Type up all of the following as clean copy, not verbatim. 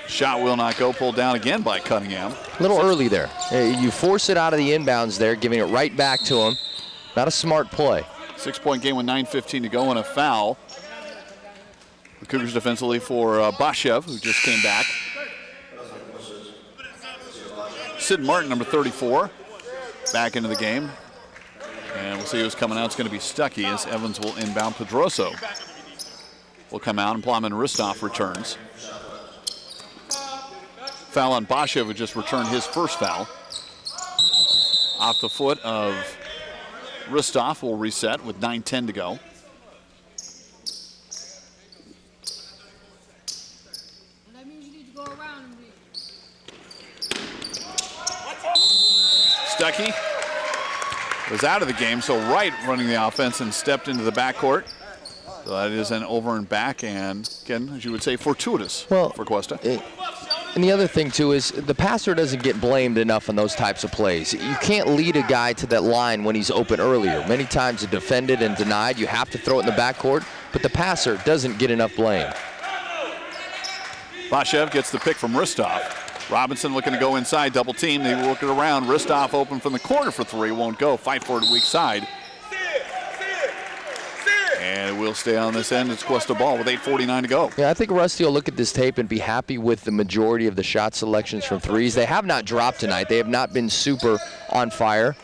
Shot will not go. Pulled down again by Cunningham. A little early there. You force it out of the inbounds there, giving it right back to him. Not a smart play. 6-point game with 9:15 to go and a foul. The Cougars defensively for Bashev, who just came back. Sid Martin, number 34, back into the game. And we'll see who's coming out. It's going to be Stuckey as Evans will inbound. Pedroso will come out, and Plotman Ristov returns. Foul on Bashev, who just returned his first foul. Off the foot of Ristov will reset with 9:10 to go. Stuckey was out of the game, so Wright running the offense and stepped into the backcourt. So that is an over and back, and again, as you would say, fortuitous for Cuesta. And the other thing, too, is the passer doesn't get blamed enough on those types of plays. You can't lead a guy to that line when he's open earlier. Many times it's defended and denied. You have to throw it in the backcourt, but the passer doesn't get enough blame. Bashev gets the pick from Ristov. Robinson looking to go inside, double team. They work it around. Ristov open from the corner for three. Won't go. Fight for it, weak side. And it will stay on this end. It's Cuesta ball with 8:49 to go. Yeah, I think Rusty will look at this tape and be happy with the majority of the shot selections from threes. They have not dropped tonight. They have not been super on fire.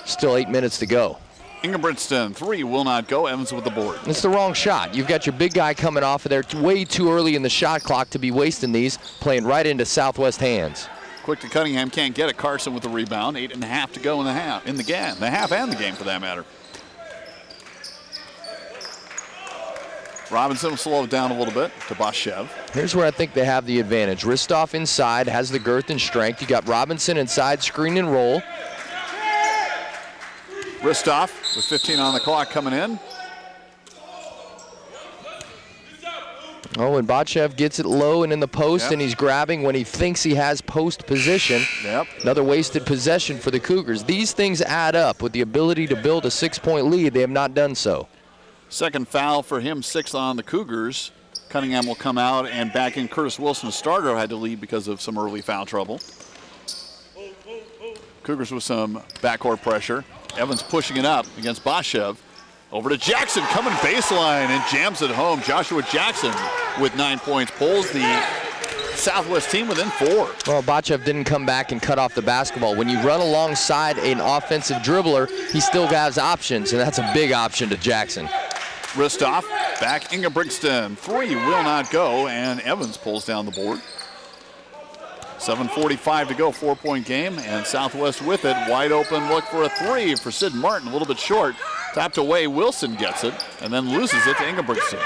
Still 8 minutes to go. Ingebrigtsen, three will not go. Evans with the board. It's the wrong shot. You've got your big guy coming off of there way too early in the shot clock to be wasting these, playing right into Southwest hands. Quick to Cunningham, can't get it. Carson with the rebound. 8.5 to go in the half. The half and the game for that matter. Robinson will slow it down a little bit to Bashev. Here's where I think they have the advantage. Ristov inside has the girth and strength. You got Robinson inside, screen and roll. Ristov with 15 on the clock coming in. Oh, and Bashev gets it low and in the post, and he's grabbing when he thinks he has post position. Yep. Another wasted possession for the Cougars. These things add up with the ability to build a 6-point lead. They have not done so. Second foul for him, 6th on the Cougars. Cunningham will come out and back in. Curtis Wilson, a starter, had to leave because of some early foul trouble. Cougars with some backcourt pressure. Evans pushing it up against Bashev. Over to Jackson, coming baseline and jams it home. Joshua Jackson with 9 points, pulls the Southwest team within 4. Well, Bashev didn't come back and cut off the basketball. When you run alongside an offensive dribbler, he still has options, and that's a big option to Jackson. Ristov, back Ingebrigtsen. 3 will not go, and Evans pulls down the board. 7:45 to go, 4-point game, and Southwest with it. Wide open look for a 3 for Sid Martin, a little bit short. Tapped away, Wilson gets it, and then loses it to Ingebrigtsen.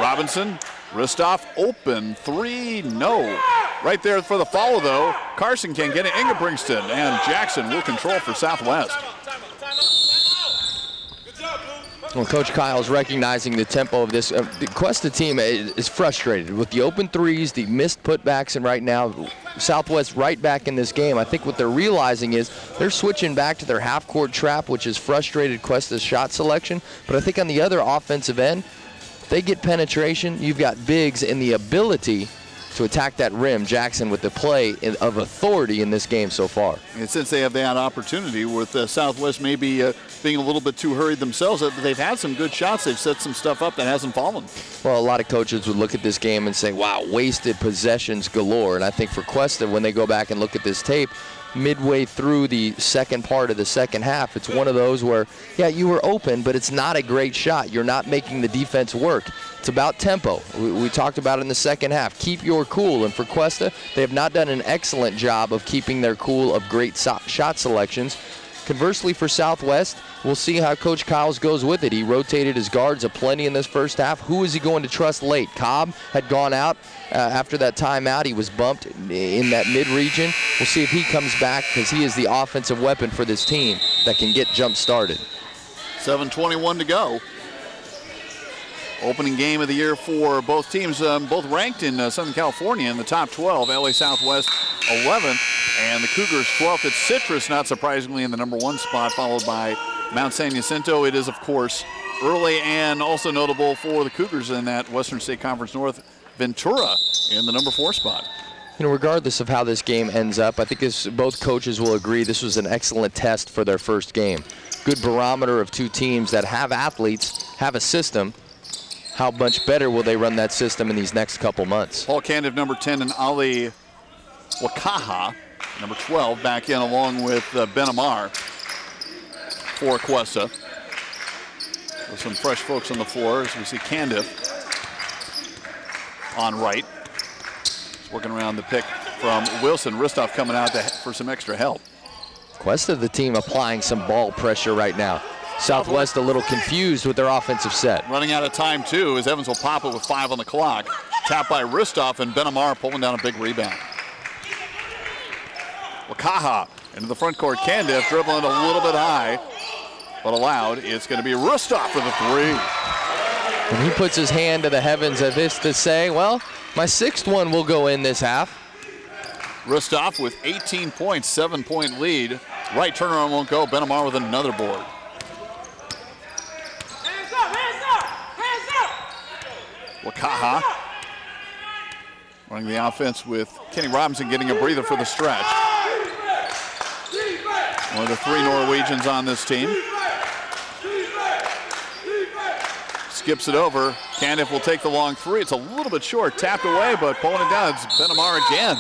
Robinson, Ristov, open, 3, no. Right there for the follow, though. Carson can get it, Ingebrigtsen, and Jackson will control for Southwest. Well, Coach Kyle's recognizing the tempo of this. The Cuesta team is frustrated with the open threes, the missed putbacks, and right now, Southwest right back in this game. I think what they're realizing is they're switching back to their half-court trap, which has frustrated Cuesta's shot selection. But I think on the other offensive end, if they get penetration, you've got bigs and the ability to attack that rim. Jackson with the play of authority in this game so far. And since they have that opportunity with Southwest maybe being a little bit too hurried themselves, they've had some good shots. They've set some stuff up that hasn't fallen. Well, a lot of coaches would look at this game and say, wow, wasted possessions galore. And I think for Cuesta, when they go back and look at this tape, midway through the second part of the second half, it's one of those where, yeah, you were open, but it's not a great shot. You're not making the defense work. It's about tempo. We talked about it in the second half. Keep your cool. And for Cuesta, they have not done an excellent job of keeping their cool of great shot selections. Conversely, for Southwest, we'll see how Coach Kyles goes with it. He rotated his guards aplenty in this first half. Who is he going to trust late? Cobb had gone out after that timeout. He was bumped in that mid-region. We'll see if he comes back because he is the offensive weapon for this team that can get jump-started. 7:21 to go. Opening game of the year for both teams, both ranked in Southern California in the top 12. LA Southwest 11th, and the Cougars 12th. It's Citrus, not surprisingly, in the number 1 spot, followed by Mount San Jacinto. It is, of course, early and also notable for the Cougars in that Western State Conference North, Ventura in the number 4 spot. You know, regardless of how this game ends up, I think both coaches will agree this was an excellent test for their first game. Good barometer of two teams that have athletes, have a system. How much better will they run that system in these next couple months? Paul Candiff, number 10, and Ali Wakaha, number 12, back in along with Ben Amar for Cuesta. With some fresh folks on the floor as we see Candiff on right. He's working around the pick from Wilson. Ristov coming out for some extra help. Cuesta, the team applying some ball pressure right now. Southwest a little confused with their offensive set. Running out of time too as Evans will pop it with 5 on the clock. Tapped by Ristov and Ben Amar pulling down a big rebound. Wakaha into the front court. Candiff dribbling a little bit high, but allowed. It's going to be Ristov for the 3. And he puts his hand to the heavens as if to say, well, my 6th one will go in this half. Ristov with 18 points, 7-point lead. Right turnaround won't go. Ben Amar with another board. Wakaha running the offense with Kenny Robinson getting a breather for the stretch. One of the 3 Norwegians on this team. Skips it over. Candiff will take the long 3. It's a little bit short. Tapped away, but pulling it down. It's Ben Amar again.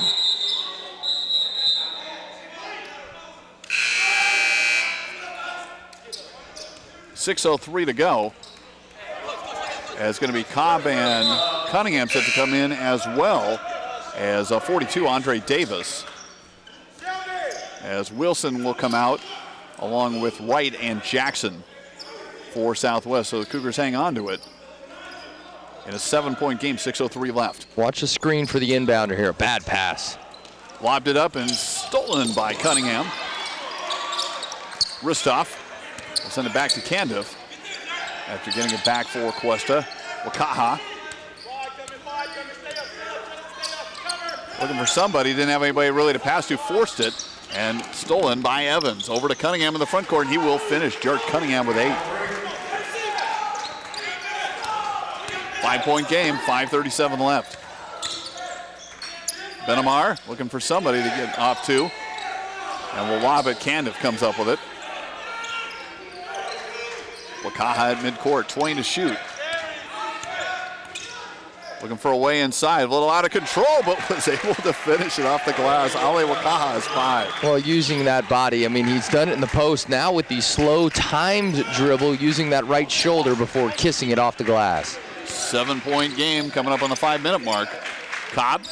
.6:03 to go. It's going to be Cobb and Cunningham set to come in as well as 42, Andre Davis. As Wilson will come out along with Wright and Jackson for Southwest. So the Cougars hang on to it. In a 7-point game, 6:03 left. Watch the screen for the inbounder here. Bad pass. Lobbed it up and stolen by Cunningham. Ristov will send it back to Candiff after getting it back for Cuesta. Wakaha looking for somebody, didn't have anybody really to pass to, forced it, and stolen by Evans. Over to Cunningham in the front court, and he will finish. Jared Cunningham with 8. 5-point game, 5:37 left. Ben Amar looking for somebody to get off to, and will lob it. Candiff comes up with it. Wakaha at midcourt, Twain to shoot. Looking for a way inside, a little out of control, but was able to finish it off the glass. Ali Wakaha is 5. Well, using that body, I mean, he's done it in the post. Now with the slow timed dribble, using that right shoulder before kissing it off the glass. 7-point game coming up on the 5-minute mark. Cobb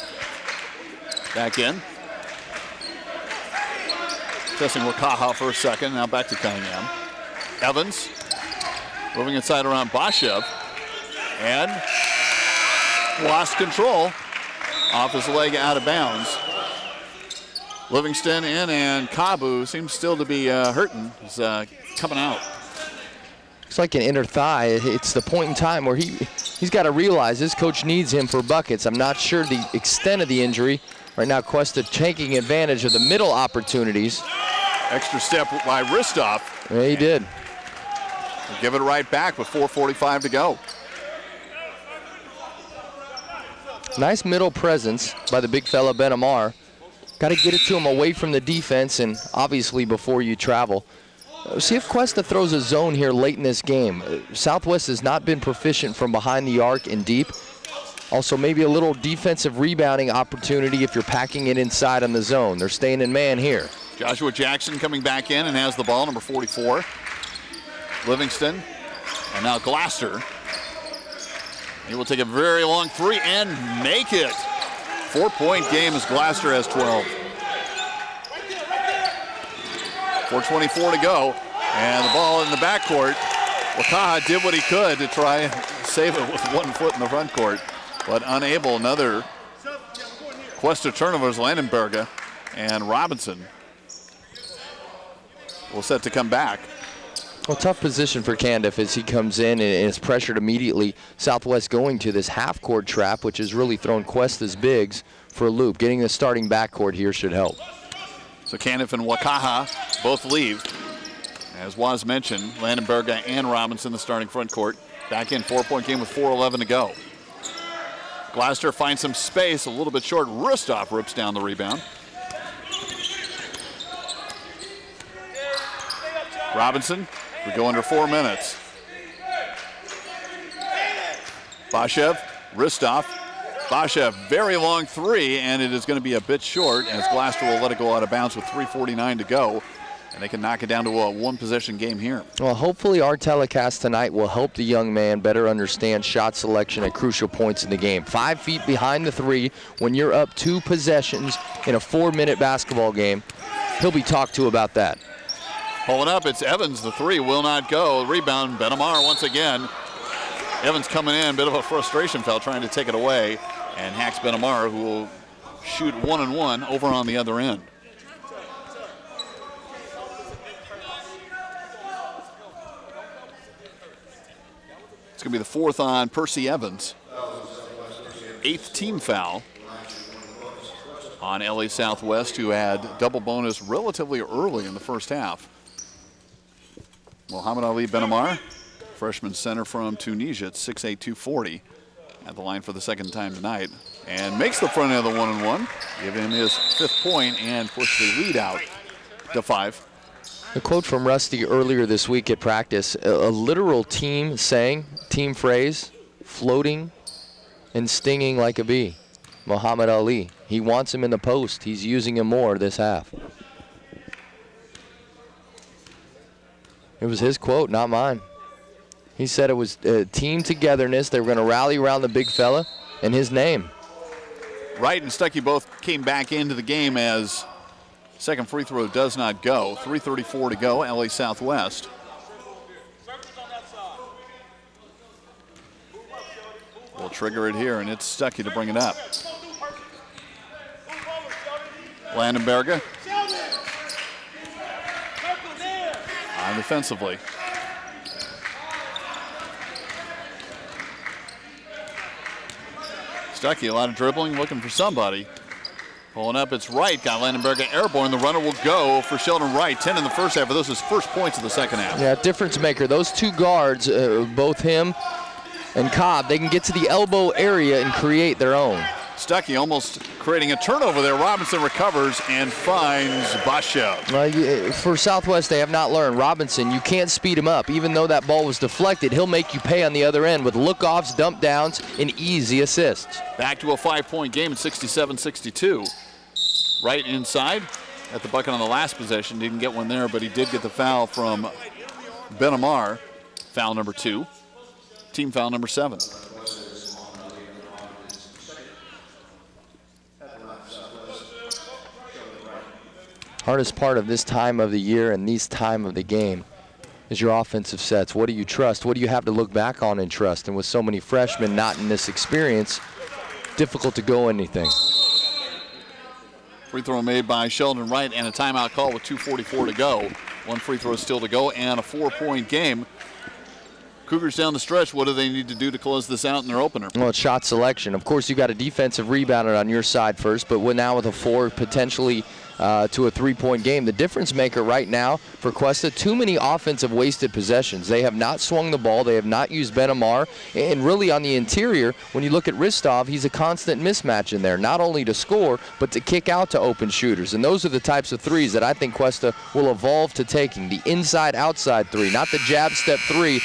back in. Testing Wakaha for a second, now back to Cunningham. Evans moving inside around Bashev, and lost control off his leg out of bounds. Livingston in, and Kabu seems still to be hurting. He's coming out. It's like an inner thigh. It's the point in time where he's got to realize his coach needs him for buckets. I'm not sure the extent of the injury. Right now, Cuesta taking advantage of the middle opportunities. Extra step by Ristov. Yeah, he did. Give it right back with 4:45 to go. Nice middle presence by the big fella Ben Amar. Got to get it to him away from the defense and obviously before you travel. See if Cuesta throws a zone here late in this game. Southwest has not been proficient from behind the arc and deep. Also maybe a little defensive rebounding opportunity if you're packing it inside on the zone. They're staying in man here. Joshua Jackson coming back in and has the ball, number 44. Livingston, and now Glasser. He will take a very long 3 and make it. 4-point game as Glasser has 12. 4:24 to go, and the ball in the backcourt. Wakaha did what he could to try and save it with 1 foot in the front court, but unable. Another Cuesta turnovers, Landenberger and Robinson will set to come back. Well, tough position for Candiff as he comes in and is pressured immediately. Southwest going to this half-court trap, which has really thrown Cuesta's bigs for a loop. Getting the starting backcourt here should help. So Candiff and Wakaha both leave As was mentioned, Landenberger and Robinson, the starting front court. Back in, 4-point game with 4:11 to go. Gloucester finds some space, a little bit short. Rustov rips down the rebound. Robinson, we go under 4 minutes. Bashev, Ristov. Bashev, very long three, and it is going to be a bit short as Gloucester will let it go out of bounds with 3:49 to go. And they can knock it down to a one-possession game here. Well, hopefully our telecast tonight will help the young man better understand shot selection at crucial points in the game. 5 feet behind the three when you're up 2 possessions in a 4-minute basketball game. He'll be talked to about that. Pulling up, it's Evans. The three will not go. Rebound, Benamar once again. Evans coming in, bit of a frustration foul trying to take it away. And hacks Benamar, who will shoot 1-and-1 over on the other end. It's going to be the 4th on Percy Evans. 8th team foul on LA Southwest, who had double bonus relatively early in the first half. Muhammad Ali Benamar, freshman center from Tunisia at 6'8", 240, at the line for the second time tonight. And makes the front end of the 1-and-1, give him his 5th point and push the lead out to 5. A quote from Rusty earlier this week at practice, a literal team saying, team phrase, floating and stinging like a bee. Muhammad Ali, he wants him in the post. He's using him more this half. It was his quote, not mine. He said it was team togetherness. They were going to rally around the big fella and his name. Wright and Stuckey both came back into the game as second free throw does not go. 3:34 to go, LA Southwest. We'll trigger it here, and it's Stuckey to bring it up. Landenberger. On defensively. Stuckey, a lot of dribbling, looking for somebody. Pulling up, it's Wright. Got Landenberger airborne. The runner will go for Sheldon Wright. 10 in the first half, but those are his first points of the second half. Yeah, difference maker. Those 2 guards, both him and Cobb, they can get to the elbow area and create their own. Stuckey almost creating a turnover there. Robinson recovers and finds Bashev. For Southwest, they have not learned. Robinson, you can't speed him up. Even though that ball was deflected, he'll make you pay on the other end with look-offs, dump downs, and easy assists. Back to a 5-point game at 67-62. Right inside at the bucket on the last possession. Didn't get one there, but he did get the foul from Benamar. Foul number 2. Team foul number 7. Hardest part of this time of the year and this time of the game is your offensive sets. What do you trust? What do you have to look back on and trust? And with so many freshmen not in this experience, difficult to go anything. Free throw made by Sheldon Wright and a timeout call with 2:44 to go. 1 free throw still to go and a 4-point game. Cougars down the stretch, what do they need to do to close this out in their opener? Well, it's shot selection. Of course, you got a defensive rebounder on your side first, but now with a 4 potentially to a 3-point game. The difference maker right now for Cuesta, too many offensive wasted possessions. They have not swung the ball. They have not used Benamar. And really on the interior, when you look at Ristov, he's a constant mismatch in there, not only to score, but to kick out to open shooters. And those are the types of threes that I think Cuesta will evolve to taking. The inside-outside 3, not the jab step 3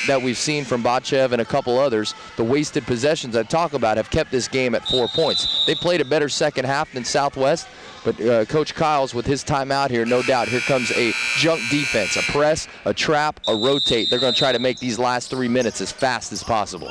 that we've seen from Bachev and a couple others. The wasted possessions I talk about have kept this game at 4 points. They played a better second half than Southwest. But Coach Kyles, with his timeout here, no doubt, here comes a junk defense, a press, a trap, a rotate. They're going to try to make these last 3 minutes as fast as possible.